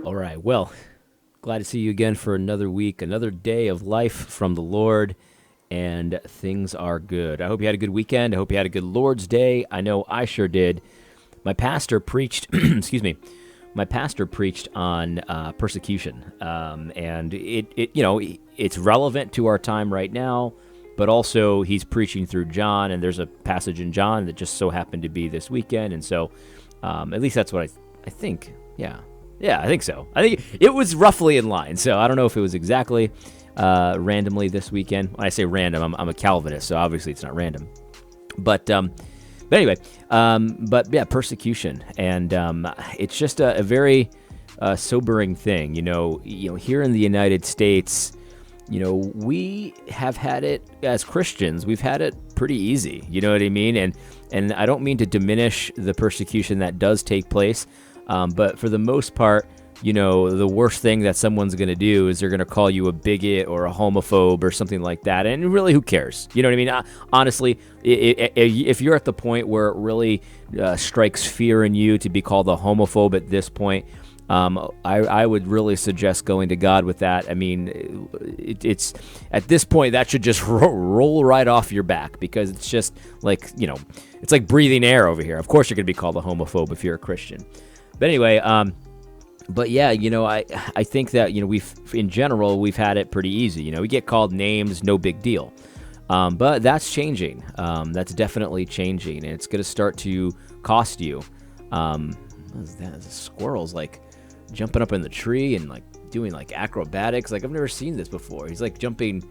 All right. Well, glad to see you again for another week, another day of life from the Lord, and things are good. I hope you had a good weekend. I hope you had a good Lord's Day. I know I sure did. My pastor preached, excuse me, my pastor preached on persecution, and it's relevant to our time right now, but also he's preaching through John, and there's a passage in John that just so happened to be this weekend, and so at least that's what I think. Yeah. Yeah, I think so. I think it was roughly in line. So I don't know if it was exactly randomly this weekend. When I say random, I'm a Calvinist, so obviously it's not random. But anyway, but yeah, persecution, and it's just a very sobering thing. Here in the United States, we have had it as Christians. We've had it pretty easy. You know what I mean? And I don't mean to diminish the persecution that does take place. But for the most part, the worst thing that someone's going to do is they're going to call you a bigot or a homophobe or something like that. And really, who cares? You know what I mean? Honestly, if you're at the point where it really strikes fear in you to be called a homophobe at this point, I would really suggest going to God with that. I mean, it's at this point that should just roll right off your back, because it's just like, it's like breathing air over here. Of course, you're going to be called a homophobe if you're a Christian. But anyway, but yeah, I think that, in general, we've had it pretty easy. We get called names, no big deal. But that's changing. That's definitely changing, and it's going to start to cost you. What is that? The squirrel's like jumping up in the tree and like doing like acrobatics. Like, I've never seen this before. He's like jumping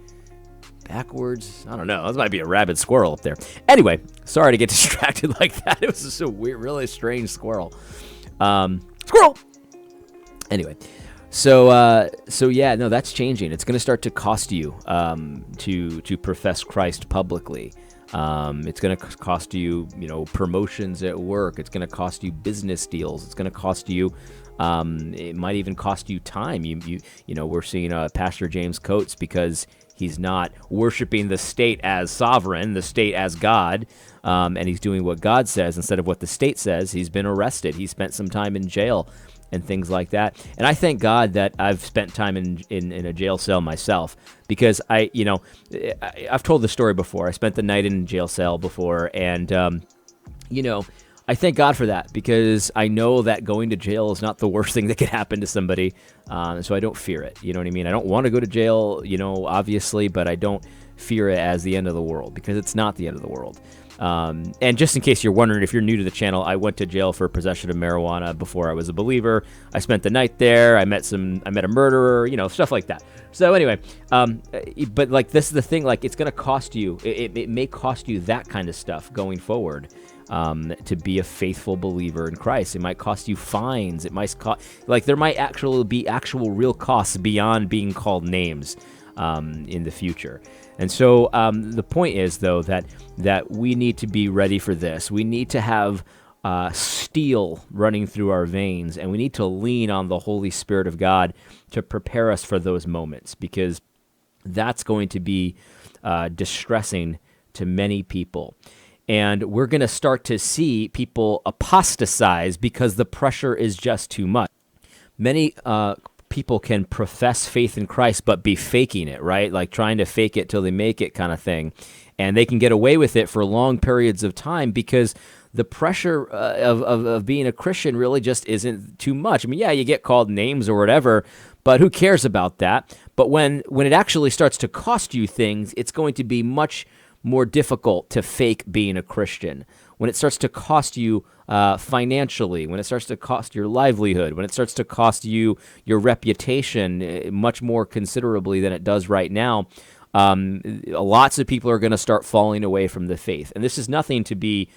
backwards. I don't know. This might be a rabid squirrel up there. Anyway, sorry to get distracted like that. It was just a weird, really strange squirrel. Squirrel. Anyway, so yeah, no, that's changing. It's going to start to cost you to profess Christ publicly. It's going to cost you, promotions at work. It's going to cost you business deals. It's going to cost you. It might even cost you time. We're seeing Pastor James Coates, because he's not worshiping the state as sovereign, the state as God, and he's doing what God says instead of what the state says. He's been arrested. He spent some time in jail and things like that. And I thank God that I've spent time in a jail cell myself, because I've told the story before. I spent the night in a jail cell before, and I thank God for that, because I know that going to jail is not the worst thing that could happen to somebody, so I don't fear it. You know what I mean? I don't want to go to jail, obviously, but I don't fear it as the end of the world, because it's not the end of the world. And just in case you're wondering, if you're new to the channel, I went to jail for possession of marijuana before I was a believer. I spent the night there. I met a murderer, stuff like that. So anyway, but like, this is the thing, like, it's going to cost you, it may cost you that kind of stuff going forward. To be a faithful believer in Christ. It might cost you fines. It might there might actually be actual real costs beyond being called names in the future. And so the point is, though, that we need to be ready for this. We need to have steel running through our veins, and we need to lean on the Holy Spirit of God to prepare us for those moments, because that's going to be distressing to many people. And we're going to start to see people apostatize because the pressure is just too much. Many people can profess faith in Christ but be faking it, right? Like trying to fake it till they make it kind of thing. And they can get away with it for long periods of time because the pressure of being a Christian really just isn't too much. I mean, yeah, you get called names or whatever, but who cares about that? But when it actually starts to cost you things, it's going to be much more difficult to fake being a Christian. When it starts to cost you financially, when it starts to cost your livelihood, when it starts to cost you your reputation much more considerably than it does right now, lots of people are going to start falling away from the faith. And this is nothing to be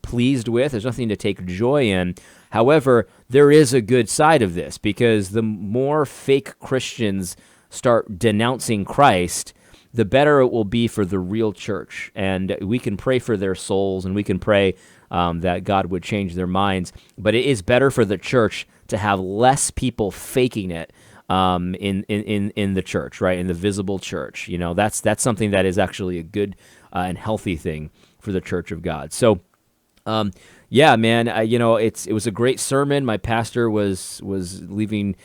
pleased with. There's nothing to take joy in. However, there is a good side of this, because the more fake Christians start denouncing Christ, the better it will be for the real church. And we can pray for their souls, and we can pray that God would change their minds. But it is better for the church to have less people faking it in the church, right? In the visible church. You know, that's something that is actually a good and healthy thing for the church of God. So Yeah, man. It was a great sermon. My pastor was leaving.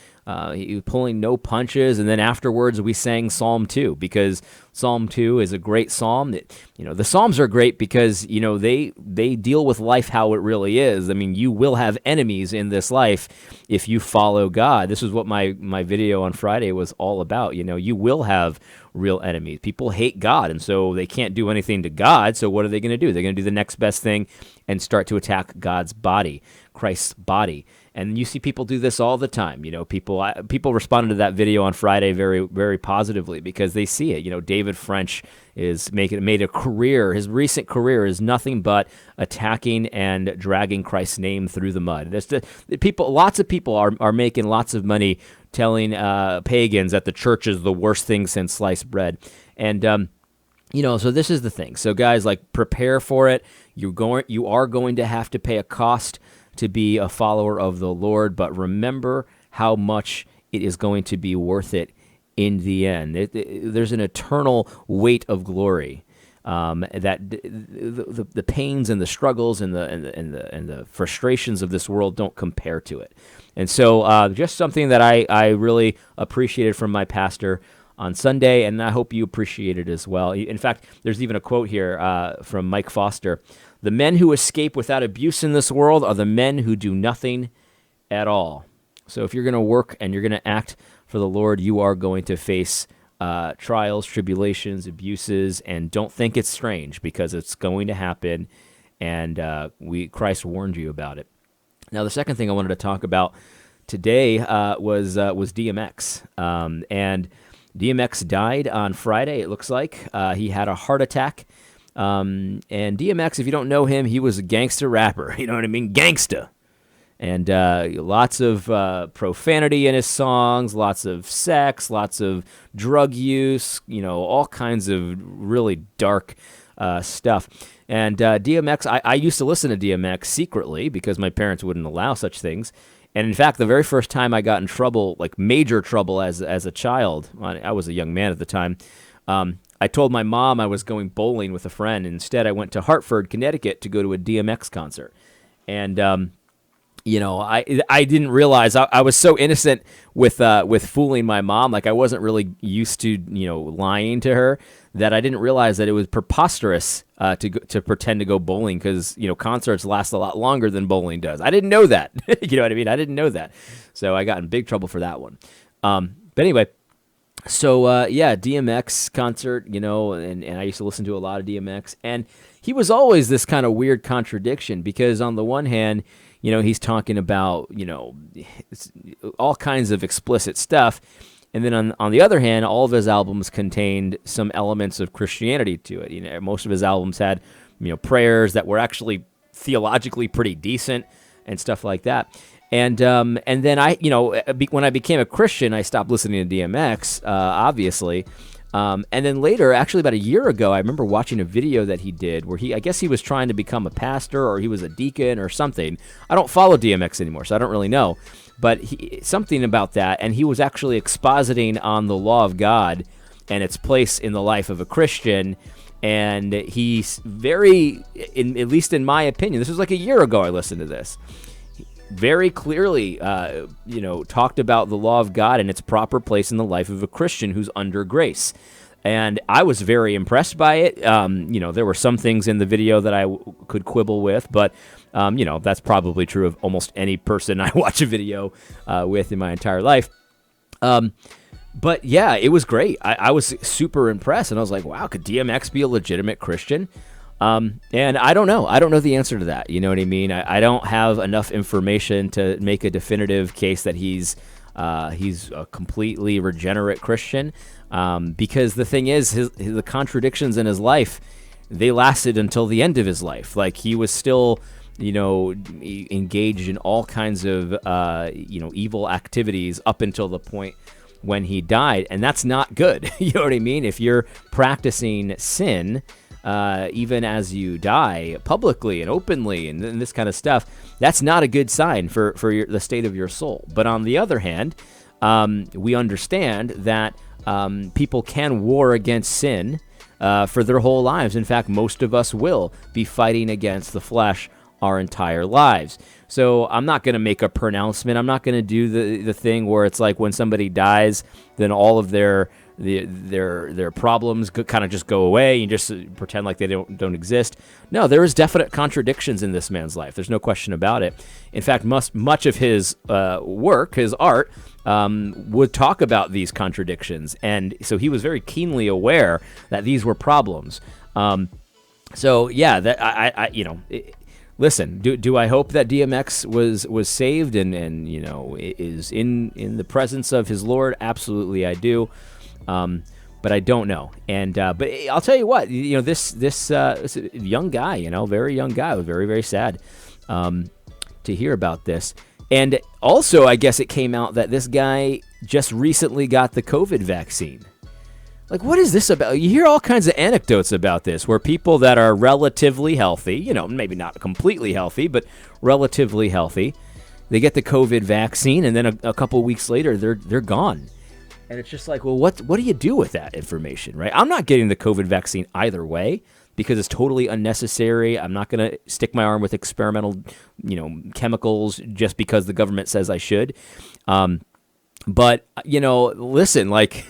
He was pulling no punches, and then afterwards we sang Psalm 2 because Psalm 2 is a great psalm. The Psalms are great because they deal with life how it really is. I mean, you will have enemies in this life if you follow God. This is what my video on Friday was all about. You will have real enemies. People hate God, and so they can't do anything to God. So what are they going to do? They're going to do the next best thing and start to attack God's body, Christ's body. And you see people do this all the time. People responded to that video on Friday very, very positively because they see it. David French is made a career. His recent career is nothing but attacking and dragging Christ's name through the mud. Lots of people are making lots of money telling pagans that the church is the worst thing since sliced bread. And so this is the thing. So guys, prepare for it. You are going to have to pay a cost to be a follower of the Lord, but remember how much it is going to be worth it in the end. There's an eternal weight of glory that the pains and the struggles and the frustrations of this world don't compare to it. And so just something that I really appreciated from my pastor on Sunday, and I hope you appreciate it as well. In fact, there's even a quote here from Mike Foster. The men who escape without abuse in this world are the men who do nothing at all. So if you're going to work and you're going to act for the Lord, you are going to face trials, tribulations, abuses, and don't think it's strange because it's going to happen, and Christ warned you about it. Now, the second thing I wanted to talk about today was DMX, and DMX died on Friday, it looks like. He had a heart attack. And DMX, if you don't know him, he was a gangster rapper. You know what I mean? Gangsta. And lots of profanity in his songs, lots of sex, lots of drug use, all kinds of really dark stuff. And DMX, I used to listen to DMX secretly because my parents wouldn't allow such things. And in fact, the very first time I got in trouble, like major trouble as a child, I was a young man at the time, I told my mom I was going bowling with a friend. Instead, I went to Hartford, Connecticut to go to a DMX concert. And, I didn't realize I was so innocent with fooling my mom. Like I wasn't really used to, lying to her, that I didn't realize that it was preposterous to pretend to go bowling because, concerts last a lot longer than bowling does. I didn't know that. You know what I mean? I didn't know that. So I got in big trouble for that one. But anyway, so DMX concert, and I used to listen to a lot of DMX. And he was always this kind of weird contradiction because on the one hand, he's talking about, all kinds of explicit stuff. And then on the other hand, all of his albums contained some elements of Christianity to it. Most of his albums had, prayers that were actually theologically pretty decent and stuff like that. And then when I became a Christian, I stopped listening to DMX, obviously. And then later, actually about a year ago, I remember watching a video that he did where I guess he was trying to become a pastor or he was a deacon or something. I don't follow DMX anymore, so I don't really know. But something about that, and he was actually expositing on the law of God and its place in the life of a Christian. And he's very, at least in my opinion, this was like a year ago I listened to this, very clearly, talked about the law of God and its proper place in the life of a Christian who's under grace. And I was very impressed by it. There were some things in the video that I could quibble with, but, that's probably true of almost any person I watch a video with in my entire life. But yeah, it was great. I was super impressed, and I was like, wow, could DMX be a legitimate Christian? And I don't know. I don't know the answer to that. You know what I mean? I don't have enough information to make a definitive case that he's a completely regenerate Christian. Because the thing is, the contradictions in his life, they lasted until the end of his life. Like he was still, engaged in all kinds of, evil activities up until the point when he died. And that's not good. You know what I mean? If you're practicing sin, even as you die publicly and openly and this kind of stuff, that's not a good sign for the state of your soul. But on the other hand, we understand that people can war against sin for their whole lives. In fact, most of us will be fighting against the flesh our entire lives. So I'm not going to make a pronouncement. I'm not going to do the thing where it's like when somebody dies, then all of their problems kind of just go away and just pretend like they don't exist. No, there is definite contradictions in this man's life. There's no question about it. In fact, much of his work, his art, would talk about these contradictions, and so he was very keenly aware that these were problems. So yeah, that I listen. Do I hope that DMX was saved and is in the presence of his Lord? Absolutely, I do. But I don't know. And but I'll tell you what, this young guy, very young guy, was very, very sad to hear about this. And also, I guess it came out that this guy just recently got the COVID vaccine. Like, what is this about? You hear all kinds of anecdotes about this, where people that are relatively healthy, maybe not completely healthy, but relatively healthy, they get the COVID vaccine, and then a couple weeks later, they're gone. And it's just like, well, what do you do with that information, right? I'm not getting the COVID vaccine either way because it's totally unnecessary. I'm not going to stick my arm with experimental, chemicals just because the government says I should. But, listen, like,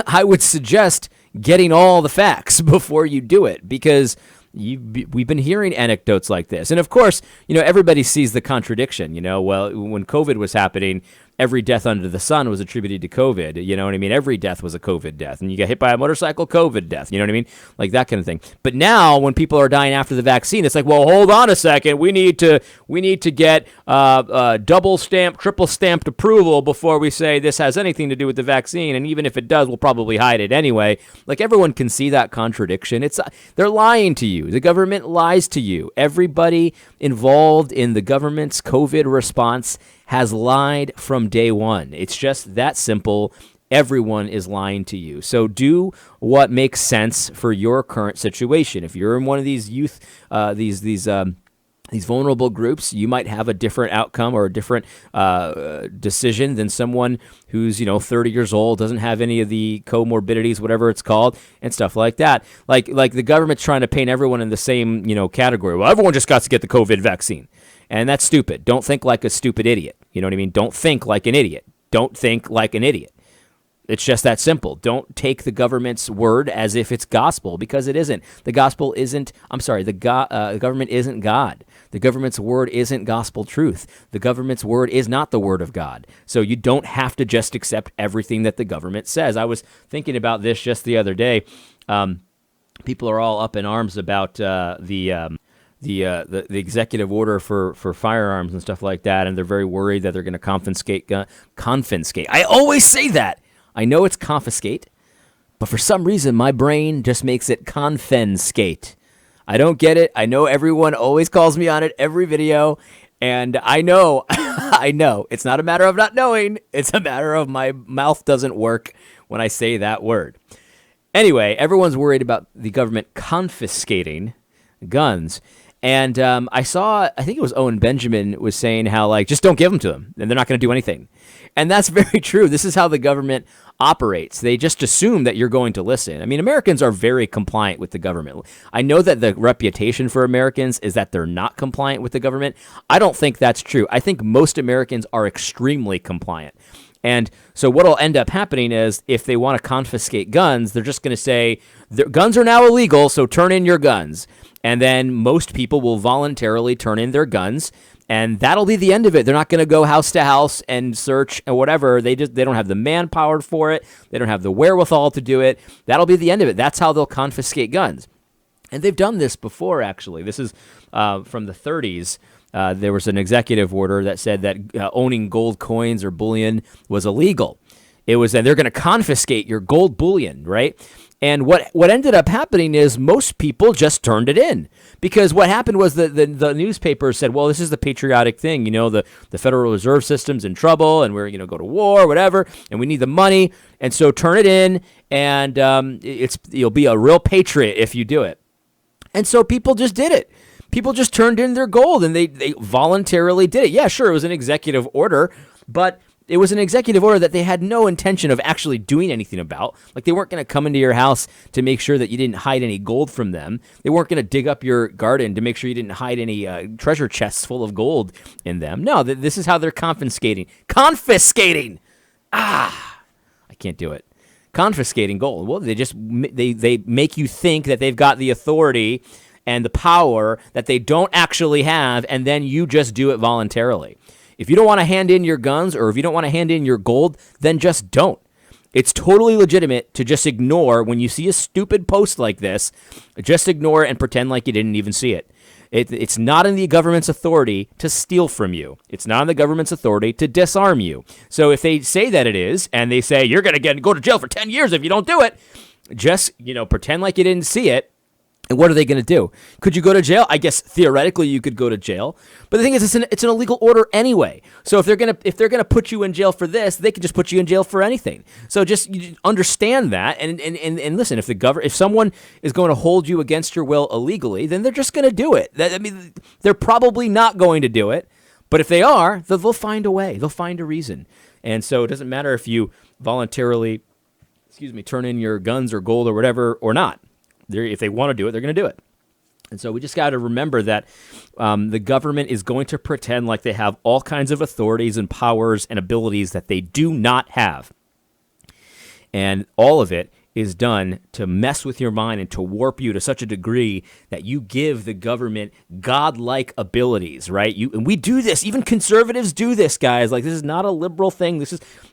I would suggest getting all the facts before you do it, because we've been hearing anecdotes like this. And of course, everybody sees the contradiction. Well, when COVID was happening, every death under the sun was attributed to COVID. You know what I mean? Every death was a COVID death. And you get hit by a motorcycle, COVID death. You know what I mean? Like that kind of thing. But now when people are dying after the vaccine, it's like, well, hold on a second. We need to get double stamped, triple stamped approval before we say this has anything to do with the vaccine. And even if it does, we'll probably hide it anyway. Like, everyone can see that contradiction. They're lying to you. The government lies to you. Everybody involved in the government's COVID response has lied from day one. It's just that simple. Everyone is lying to you. So do what makes sense for your current situation. If you're in one of these youth, these vulnerable groups, you might have a different outcome or a different decision than someone who's 30 years old, doesn't have any of the comorbidities, whatever it's called, and stuff like that. Like the government's trying to paint everyone in the same category. Well, everyone just got to get the COVID vaccine. And that's stupid. Don't think like a stupid idiot. You know what I mean? Don't think like an idiot. Don't think like an idiot. It's just that simple. Don't take the government's word as if it's gospel, because it isn't. The gospel isn't, the government isn't God. The government's word isn't gospel truth. The government's word is not the word of God. So you don't have to just accept everything that the government says. I was thinking about this just the other day. People are all up in arms about the executive order for firearms and stuff like that, and they're very worried that they're going to confiscate. I always say that. I know it's confiscate, but for some reason my brain just makes it confiscate. I don't get it. I know everyone always calls me on it every video, and I know, it's not a matter of not knowing. It's a matter of my mouth doesn't work when I say that word. Anyway, everyone's worried about the government confiscating guns. And I think it was Owen Benjamin was saying how, just don't give them to them, and they're not going to do anything. And that's very true. This is how the government operates. They just assume that you're going to listen. I mean, Americans are very compliant with the government. I know that the reputation for Americans is that they're not compliant with the government. I don't think that's true. I think most Americans are extremely compliant. And so what will end up happening is, if they want to confiscate guns, they're just going to say, guns are now illegal, so turn in your guns. And then most people will voluntarily turn in their guns, and that'll be the end of it. They're not going to go house to house and search and whatever. They don't have the manpower for it. They don't have the wherewithal to do it. That'll be the end of it. That's how they'll confiscate guns. And they've done this before, actually. This is from the 30s. There was an executive order that said that owning gold coins or bullion was illegal. It was that they're going to confiscate your gold bullion, right? And what ended up happening is most people just turned it in, because what happened was the newspapers said, well, this is the patriotic thing. The Federal Reserve System's in trouble, and we're go to war, whatever, and we need the money, and so turn it in, and you'll be a real patriot if you do it. And so people just did it. People just turned in their gold, and they voluntarily did it. Yeah, sure, it was an executive order, but It was an executive order that they had no intention of actually doing anything about. Like, they weren't going to come into your house to make sure that you didn't hide any gold from them. They weren't going to dig up your garden to make sure you didn't hide any treasure chests full of gold in them. No, this is how they're confiscating. Confiscating! I can't do it. Confiscating gold. Well, they make you think that they've got the authority and the power that they don't actually have, and then you just do it voluntarily. If you don't want to hand in your guns or if you don't want to hand in your gold, then just don't. It's totally legitimate to just ignore when you see a stupid post like this. Just ignore it and pretend like you didn't even see it. It's not in the government's authority to steal from you. It's not in the government's authority to disarm you. So if they say that it is, and they say you're going to go to jail for 10 years if you don't do it, just pretend like you didn't see it. And what are they going to do? Could you go to jail? I guess theoretically you could go to jail, but the thing is, it's an illegal order anyway. So if they're gonna put you in jail for this, they could just put you in jail for anything. So just understand that, and listen. If someone is going to hold you against your will illegally, then they're just going to do it. They're probably not going to do it, but if they are, they'll find a way. They'll find a reason. And so it doesn't matter if you voluntarily, turn in your guns or gold or whatever or not. If they want to do it, they're going to do it. And so we just got to remember that the government is going to pretend like they have all kinds of authorities and powers and abilities that they do not have. And all of it is done to mess with your mind and to warp you to such a degree that you give the government godlike abilities, right? And we do this. Even conservatives do this, guys. Like, this is not a liberal thing.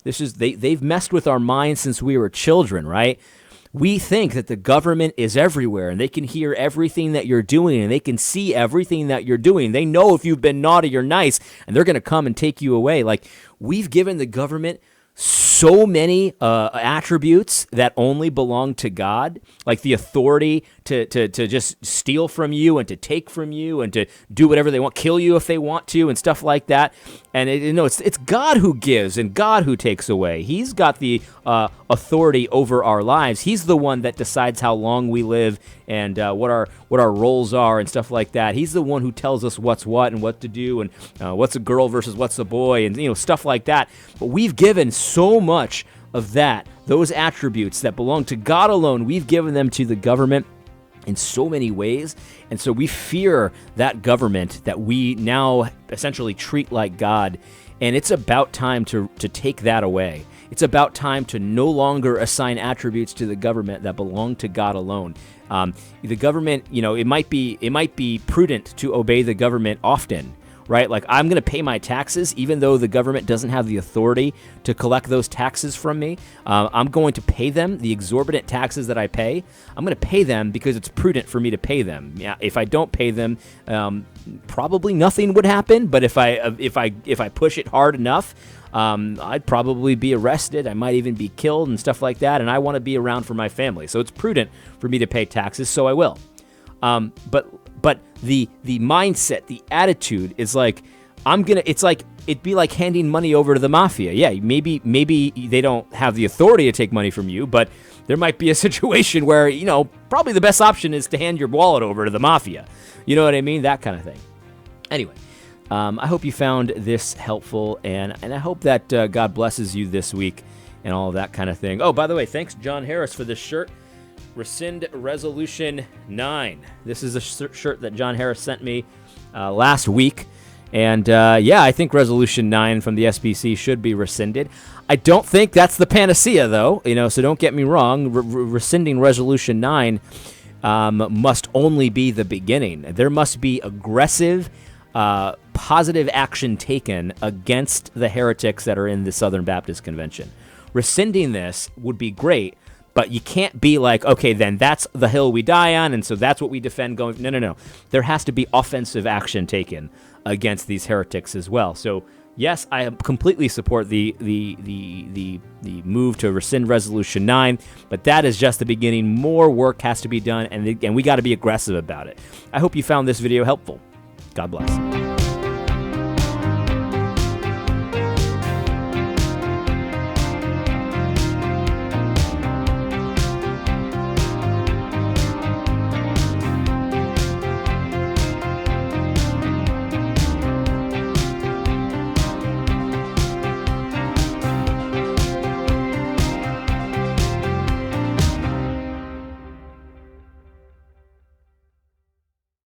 They've messed with our minds since we were children, right? We think that the government is everywhere and they can hear everything that you're doing and they can see everything that you're doing. They know if you've been naughty or nice and they're going to come and take you away. Like, we've given the government so many attributes that only belong to God, like the authority to just steal from you and to take from you and to do whatever they want, kill you if they want to, and stuff like that. And it's God who gives and God who takes away. He's got the authority over our lives. He's the one that decides how long we live and what our roles are and stuff like that. He's the one who tells us what's what and what to do and what's a girl versus what's a boy and stuff like that. But we've given so much of that, those attributes that belong to God alone, we've given them to the government in so many ways. And so we fear that government that we now essentially treat like God. And it's about time to take that away. It's about time to no longer assign attributes to the government that belong to God alone. The government, it might be prudent to obey the government often, right? Like, I'm going to pay my taxes even though the government doesn't have the authority to collect those taxes from me. I'm going to pay them the exorbitant taxes that I pay. I'm going to pay them because it's prudent for me to pay them. Yeah, if I don't pay them, probably nothing would happen. But if I push it hard enough, I'd probably be arrested. I might even be killed and stuff like that. And I want to be around for my family, so it's prudent for me to pay taxes. So I will. But the mindset, the attitude is like, it'd be like handing money over to the mafia. Yeah, maybe they don't have the authority to take money from you, but there might be a situation where, probably the best option is to hand your wallet over to the mafia. You know what I mean? That kind of thing. Anyway, I hope you found this helpful, and I hope that God blesses you this week and all of that kind of thing. Oh, by the way, thanks, John Harris, for this shirt. Rescind Resolution 9. This is a shirt that John Harris sent me last week. And I think Resolution 9 from the SBC should be rescinded. I don't think that's the panacea, though, so don't get me wrong. Rescinding Resolution 9 must only be the beginning. There must be aggressive, positive action taken against the heretics that are in the Southern Baptist Convention. Rescinding this would be great. But you can't be like, okay, then that's the hill we die on, and so that's what we defend going. No. There has to be offensive action taken against these heretics as well. So, yes, I completely support the move to rescind Resolution 9, but that is just the beginning. More work has to be done, and we got to be aggressive about it. I hope you found this video helpful. God bless.